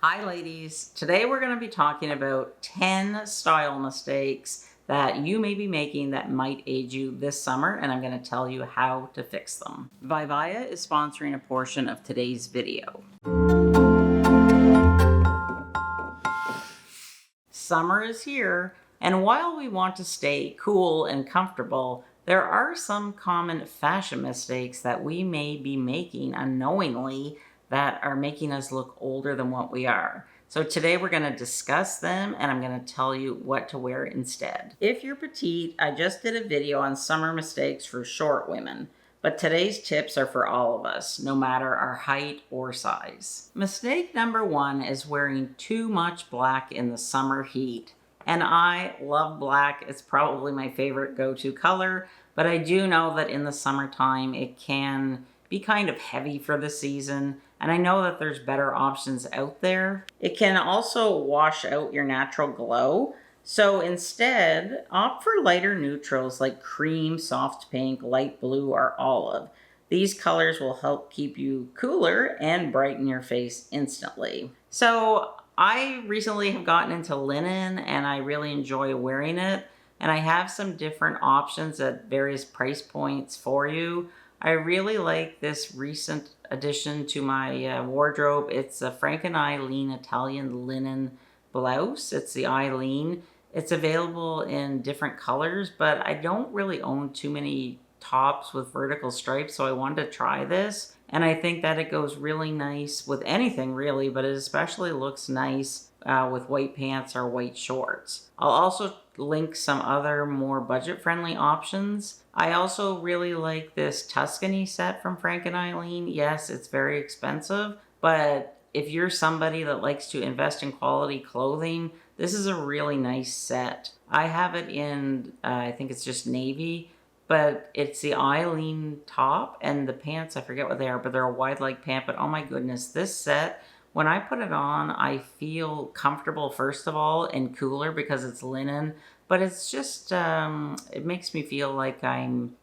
Hi ladies, today we're going to be talking about 10 style mistakes that you may be making that might aid you this summer, and I'm going to tell you how to fix them. Vivaya is sponsoring a portion of today's video. Summer is here, and while we want to stay cool and comfortable, there are some common fashion mistakes that we may be making unknowingly that are making us look older than what we are. So today we're going to discuss them, and I'm going to tell you what to wear instead. If you're petite, I just did a video on summer mistakes for short women, but today's tips are for all of us, no matter our height or size. Mistake number one is wearing too much black in the summer heat. And I love black. It's probably my favorite go-to color, but I do know that in the summertime it can be kind of heavy for the season, and I know that there's better options out there. It can also wash out your natural glow, so instead opt for lighter neutrals like cream, soft pink, light blue, or olive. These colors will help keep you cooler and brighten your face instantly. So I recently have gotten into linen and I really enjoy wearing it, and I have some different options at various price points for you. I really like this recent addition to my wardrobe. It's a Frank and Eileen Italian linen blouse. It's the Eileen. It's available in different colors, but I don't really own too many tops with vertical stripes, so I wanted to try this. And I think that it goes really nice with anything really, but it especially looks nice with white pants or white shorts. I'll also link some other more budget-friendly options. I also really like this Tuscany set from Frank and Eileen. Yes, it's very expensive, but if you're somebody that likes to invest in quality clothing, this is a really nice set. I have it in, I think it's just navy, but it's the Eileen top, and the pants, I forget what they are, but they're a wide leg pant. But oh my goodness, this set, when I put it on, I feel comfortable first of all and cooler because it's linen, but it's just, it makes me feel like I'm,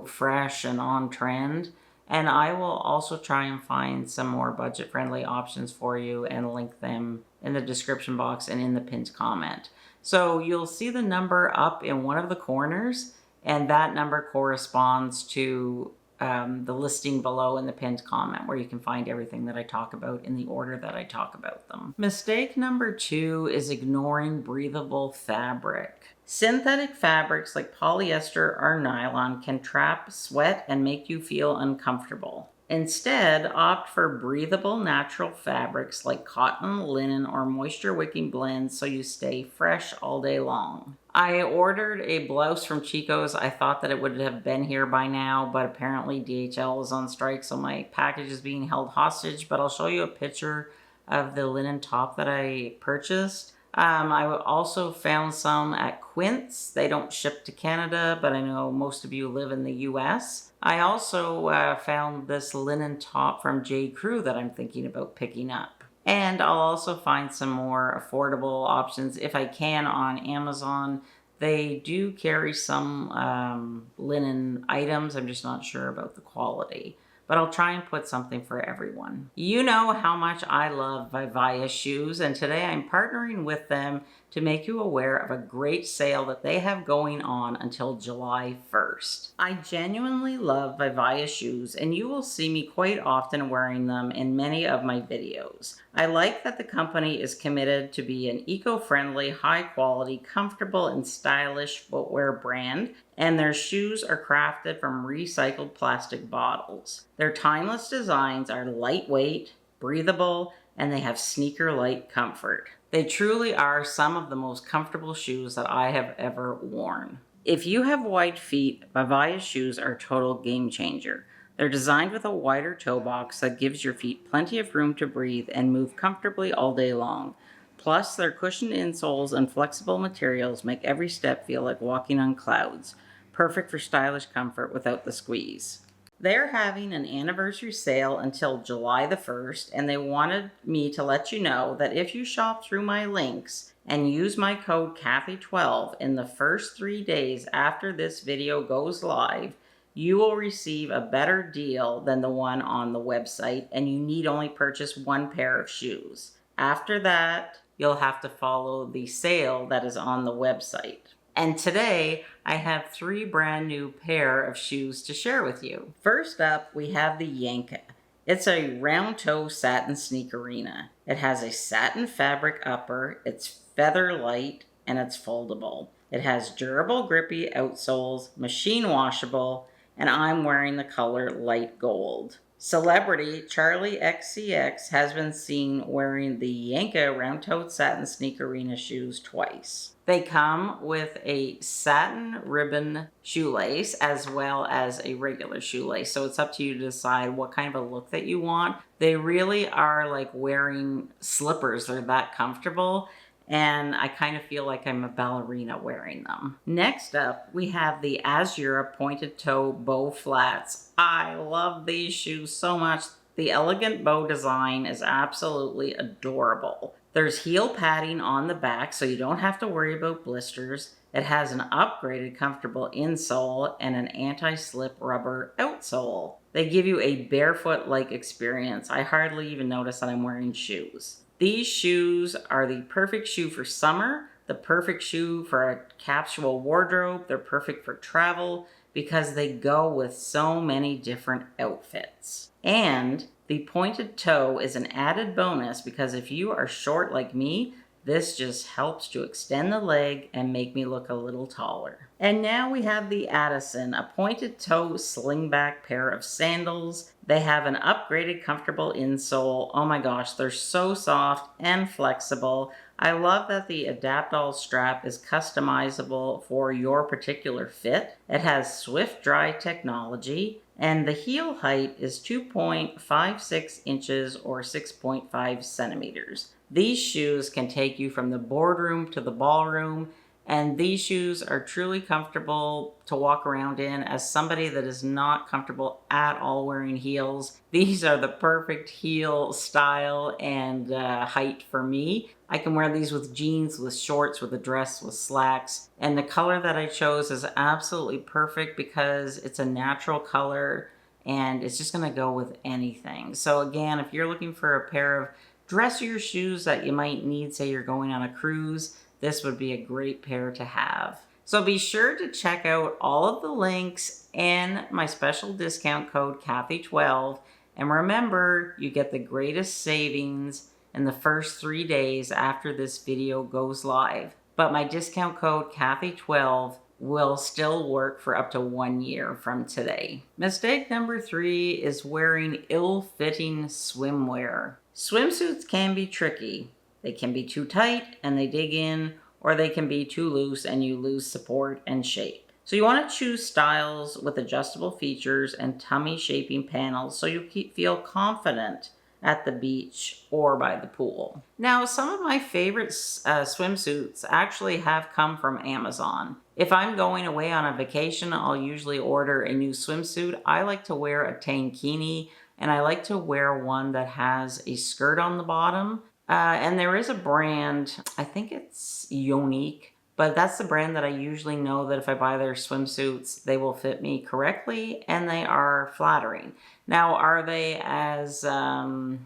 fresh and on trend. And I will also try and find some more budget-friendly options for you and link them in the description box and in the pinned comment. So you'll see the number up in one of the corners, and that number corresponds to the listing below in the pinned comment, where you can find everything that I talk about in the order that I talk about them. Mistake number two is ignoring breathable fabric. Synthetic fabrics like polyester or nylon can trap sweat and make you feel uncomfortable. Instead, opt for breathable natural fabrics like cotton, linen, or moisture-wicking blends so you stay fresh all day long. I ordered a blouse from Chico's. I thought that it would have been here by now, but apparently DHL is on strike, so my package is being held hostage. But I'll show you a picture of the linen top that I purchased. I also found some at Quince. They don't ship to Canada, but I know most of you live in the US. I also found this linen top from J. Crew that I'm thinking about picking up. And I'll also find some more affordable options if I can on Amazon. They do carry some linen items. I'm just not sure about the quality, but I'll try and put something for everyone. You know how much I love Vivaya shoes, and today I'm partnering with them to make you aware of a great sale that they have going on until July 1st. I genuinely love Vivaya shoes, and you will see me quite often wearing them in many of my videos. I like that the company is committed to be an eco-friendly, high-quality, comfortable, and stylish footwear brand, and their shoes are crafted from recycled plastic bottles. Their timeless designs are lightweight, breathable, and they have sneaker-like comfort. They truly are some of the most comfortable shoes that I have ever worn. If you have wide feet, Vivaya shoes are a total game changer. They're designed with a wider toe box that gives your feet plenty of room to breathe and move comfortably all day long. Plus, their cushioned insoles and flexible materials make every step feel like walking on clouds, perfect for stylish comfort without the squeeze. They're having an anniversary sale until July the 1st, and they wanted me to let you know that if you shop through my links and use my code Cathy12 in the first 3 days after this video goes live, you will receive a better deal than the one on the website, and you need only purchase one pair of shoes. After that, you'll have to follow the sale that is on the website. And today, I have 3 brand new pair of shoes to share with you. First up, we have the Yanka. It's a round toe satin sneakerina. It has a satin fabric upper, it's feather light, and it's foldable. It has durable grippy outsoles, machine washable, and I'm wearing the color light gold. Celebrity Charlie XCX has been seen wearing the Yanka round-toed satin sneakerina shoes twice. They come with a satin ribbon shoelace as well as a regular shoelace. So it's up to you to decide what kind of a look that you want. They really are like wearing slippers. They're that comfortable. And I kind of feel like I'm a ballerina wearing them. Next up, we have the Azura pointed toe bow flats. I love these shoes so much. The elegant bow design is absolutely adorable. There's heel padding on the back, so you don't have to worry about blisters. It has an upgraded comfortable insole and an anti-slip rubber outsole. They give you a barefoot-like experience. I hardly even notice that I'm wearing shoes. These shoes are the perfect shoe for summer, the perfect shoe for a capsule wardrobe. They're perfect for travel because they go with so many different outfits. And the pointed toe is an added bonus because if you are short like me, this just helps to extend the leg and make me look a little taller. And now we have the Addison, a pointed toe slingback pair of sandals. They have an upgraded comfortable insole. Oh my gosh, they're so soft and flexible. I love that the Adapt-All strap is customizable for your particular fit. It has swift dry technology, and the heel height is 2.56 inches or 6.5 centimeters. These shoes can take you from the boardroom to the ballroom, and these shoes are truly comfortable to walk around in. As somebody that is not comfortable at all wearing heels, these are the perfect heel style and height for me. I can wear these with jeans, with shorts, with a dress, with slacks. And the color that I chose is absolutely perfect because it's a natural color and it's just gonna go with anything. So again, if you're looking for a pair of dressier shoes that you might need, say you're going on a cruise, this would be a great pair to have. So be sure to check out all of the links and my special discount code Cathy12. And remember, you get the greatest savings in the first 3 days after this video goes live. But my discount code Cathy12 will still work for up to 1 year from today. Mistake number 3 is wearing ill-fitting swimwear. Swimsuits can be tricky. They can be too tight and they dig in, or they can be too loose and you lose support and shape. So you want to choose styles with adjustable features and tummy shaping panels so you feel confident at the beach or by the pool. Now, some of my favorite swimsuits actually have come from Amazon. If I'm going away on a vacation, I'll usually order a new swimsuit. I like to wear a tankini, and I like to wear one that has a skirt on the bottom. And there is a brand, I think it's Unique, but that's the brand that I usually know that if I buy their swimsuits, they will fit me correctly and they are flattering. Now, are they as, do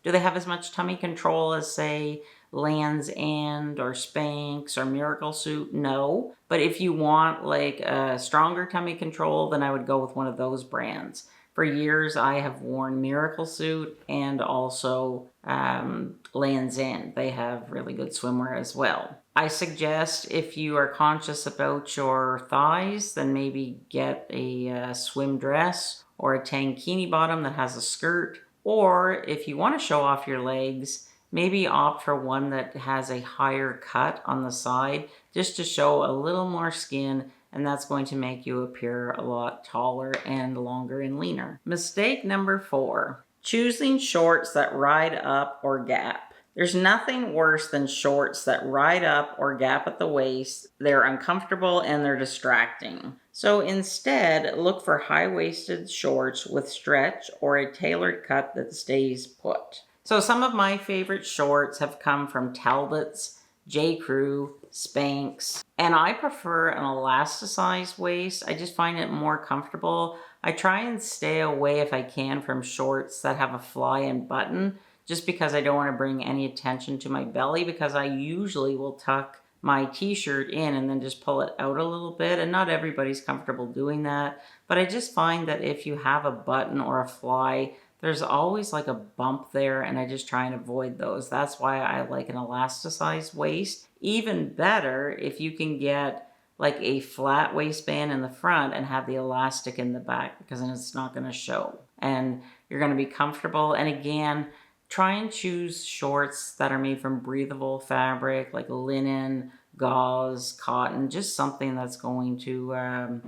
they have as much tummy control as, say, Lands' End or Spanx or Miracle Suit? No. But if you want like a stronger tummy control, then I would go with one of those brands. For years, I have worn Miracle Suit and also Lands' End. They have really good swimwear as well. I suggest if you are conscious about your thighs, then maybe get a swim dress or a tankini bottom that has a skirt. Or if you want to show off your legs, maybe opt for one that has a higher cut on the side just to show a little more skin, and that's going to make you appear a lot taller and longer and leaner. Mistake number 4, choosing shorts that ride up or gap. There's nothing worse than shorts that ride up or gap at the waist. They're uncomfortable and they're distracting. So instead, look for high-waisted shorts with stretch or a tailored cut that stays put. So some of my favorite shorts have come from Talbot's, J. Crew, Spanx, and I prefer an elasticized waist. I just find it more comfortable. I try and stay away if I can from shorts that have a fly-in button just because I don't want to bring any attention to my belly, because I usually will tuck my t-shirt in and then just pull it out a little bit, and not everybody's comfortable doing that. But I just find that if you have a button or a fly, there's always like a bump there, and I just try and avoid those. That's why I like an elasticized waist. Even better if you can get like a flat waistband in the front and have the elastic in the back, because then it's not going to show and you're going to be comfortable. And again, try and choose shorts that are made from breathable fabric, like linen, gauze, cotton, just something that's going to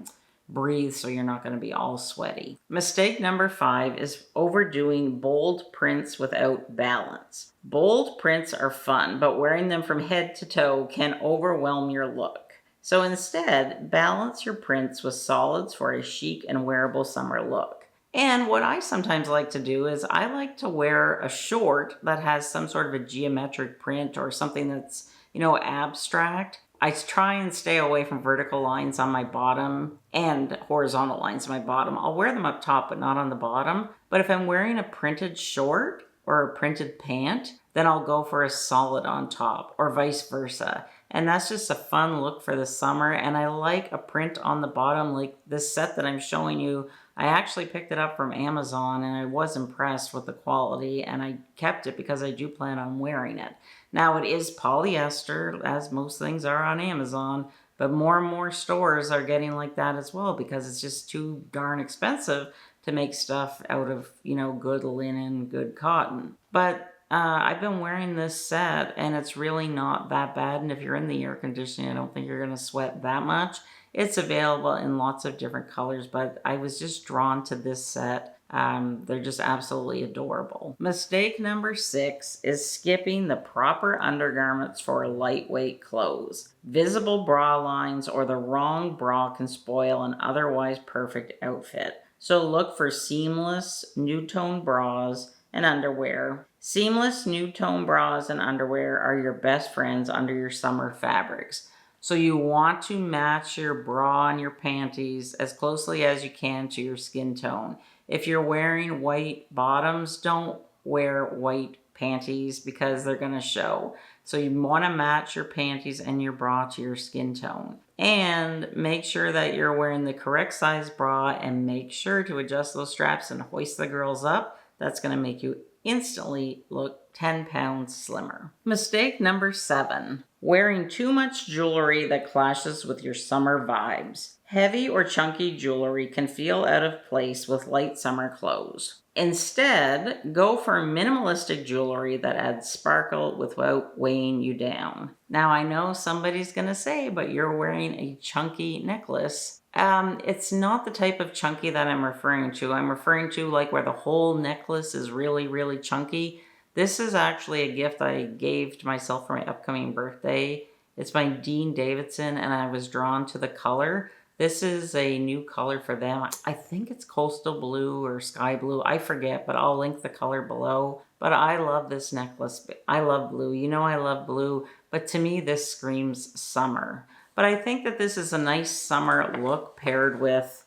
breathe, so you're not going to be all sweaty. Mistake number 5 is overdoing bold prints without balance. Bold prints are fun, but wearing them from head to toe can overwhelm your look. So instead, balance your prints with solids for a chic and wearable summer look. And what I sometimes like to do is I like to wear a short that has some sort of a geometric print or something that's, abstract. I try and stay away from vertical lines on my bottom and horizontal lines on my bottom. I'll wear them up top, but not on the bottom. But if I'm wearing a printed short or a printed pant, then I'll go for a solid on top, or vice versa. And that's just a fun look for the summer. And I like a print on the bottom, like this set that I'm showing you. I actually picked it up from Amazon and I was impressed with the quality, and I kept it because I do plan on wearing it. Now, it is polyester, as most things are on Amazon, but more and more stores are getting like that as well, because it's just too darn expensive to make stuff out of, good linen, good cotton. But I've been wearing this set and it's really not that bad. And if you're in the air conditioning, I don't think you're going to sweat that much. It's available in lots of different colors, but I was just drawn to this set. They're just absolutely adorable. Mistake number 6 is skipping the proper undergarments for lightweight clothes. Visible bra lines or the wrong bra can spoil an otherwise perfect outfit. So look for seamless, nude-tone bras and underwear. Seamless nude-tone bras and underwear are your best friends under your summer fabrics. So you want to match your bra and your panties as closely as you can to your skin tone. If you're wearing white bottoms, don't wear white panties because they're going to show. So you want to match your panties and your bra to your skin tone. And make sure that you're wearing the correct size bra, and make sure to adjust those straps and hoist the girls up. That's going to make you instantly look 10 pounds slimmer. Mistake number 7, wearing too much jewelry that clashes with your summer vibes. Heavy or chunky jewelry can feel out of place with light summer clothes. Instead, go for minimalistic jewelry that adds sparkle without weighing you down. Now, I know somebody's going to say, but you're wearing a chunky necklace. It's not the type of chunky that I'm referring to. I'm referring to like where the whole necklace is really, really chunky. This is actually a gift I gave to myself for my upcoming birthday. It's by Dean Davidson, and I was drawn to the color. This is a new color for them. I think it's coastal blue or sky blue. I forget, but I'll link the color below. But I love this necklace. I love blue. I love blue. But to me, this screams summer. But I think that this is a nice summer look paired with,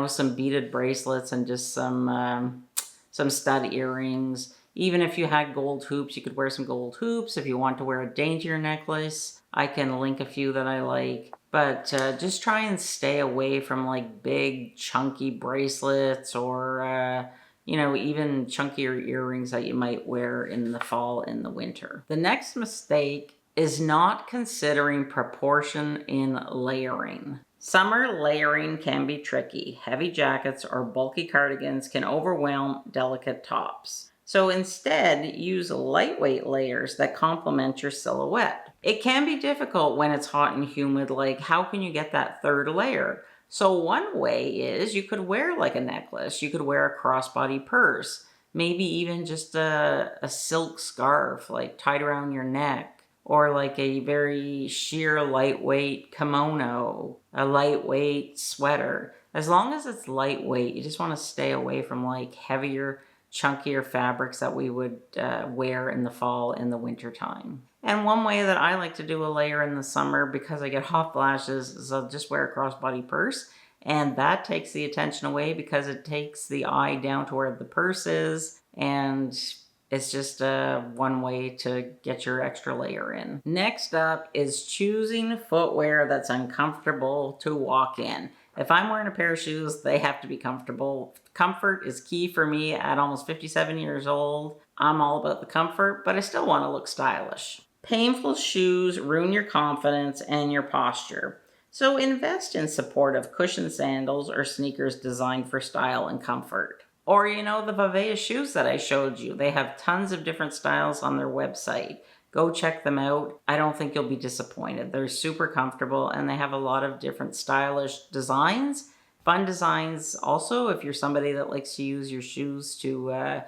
some beaded bracelets and just some stud earrings. Even if you had gold hoops, you could wear some gold hoops. If you want to wear a daintier necklace, I can link a few that I like. But just try and stay away from like big chunky bracelets or, even chunkier earrings that you might wear in the fall and the winter. The next mistake is not considering proportion in layering. Summer layering can be tricky. Heavy jackets or bulky cardigans can overwhelm delicate tops. So instead, use lightweight layers that complement your silhouette. It can be difficult when it's hot and humid, like how can you get that third layer? So one way is you could wear like a necklace, you could wear a crossbody purse, maybe even just a silk scarf like tied around your neck, or like a very sheer lightweight kimono, a lightweight sweater. As long as it's lightweight, you just want to stay away from like heavier, chunkier fabrics that we would wear in the fall and the winter time. And one way that I like to do a layer in the summer, because I get hot flashes, is I'll just wear a crossbody purse. And that takes the attention away because it takes the eye down to where the purse is. And It's just one way to get your extra layer in. Next up is choosing footwear that's uncomfortable to walk in. If I'm wearing a pair of shoes, they have to be comfortable. Comfort is key for me at almost 57 years old. I'm all about the comfort, but I still want to look stylish. Painful shoes ruin your confidence and your posture. So invest in supportive cushioned sandals or sneakers designed for style and comfort. Or, the Vivea shoes that I showed you. They have tons of different styles on their website. Go check them out. I don't think you'll be disappointed. They're super comfortable and they have a lot of different stylish designs. Fun designs also if you're somebody that likes to use your shoes to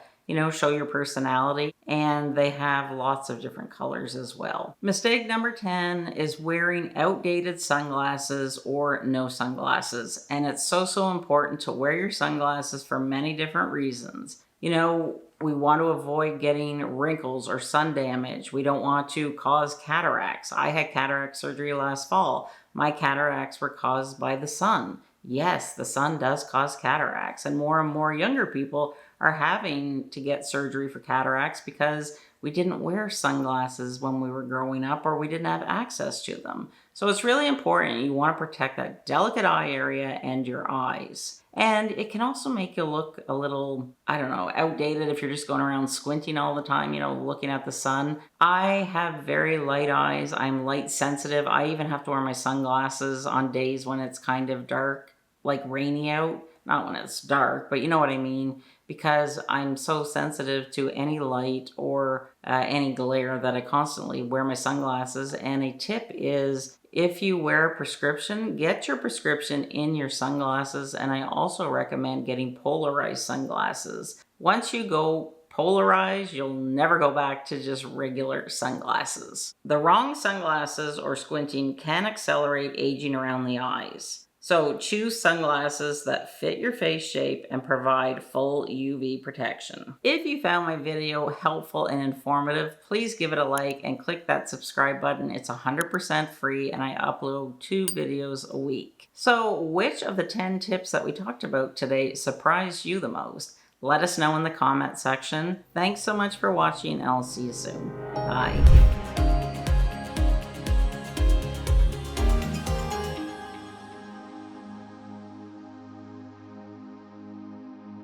show your personality. And they have lots of different colors as well. Mistake number 10 is wearing outdated sunglasses or no sunglasses. And it's so important to wear your sunglasses for many different reasons. We want to avoid getting wrinkles or sun damage. We don't want to cause cataracts. I had cataract surgery last fall. My cataracts were caused by the sun. Yes, the sun does cause cataracts, and more younger people are having to get surgery for cataracts because we didn't wear sunglasses when we were growing up or we didn't have access to them. So it's really important. You want to protect that delicate eye area and your eyes. And it can also make you look a little, outdated if you're just going around squinting all the time, looking at the sun. I have very light eyes. I'm light sensitive. I even have to wear my sunglasses on days when it's kind of dark, like rainy out. Not when it's dark, but you know what I mean, because I'm so sensitive to any light or any glare that I constantly wear my sunglasses. And a tip is, if you wear a prescription, get your prescription in your sunglasses. And I also recommend getting polarized sunglasses. Once you go polarized, you'll never go back to just regular sunglasses. The wrong sunglasses or squinting can accelerate aging around the eyes. So choose sunglasses that fit your face shape and provide full UV protection. If you found my video helpful and informative, please give it a like and click that subscribe button. It's 100% free and I upload 2 videos a week. So which of the 10 tips that we talked about today surprised you the most? Let us know in the comment section. Thanks so much for watching and I'll see you soon. Bye.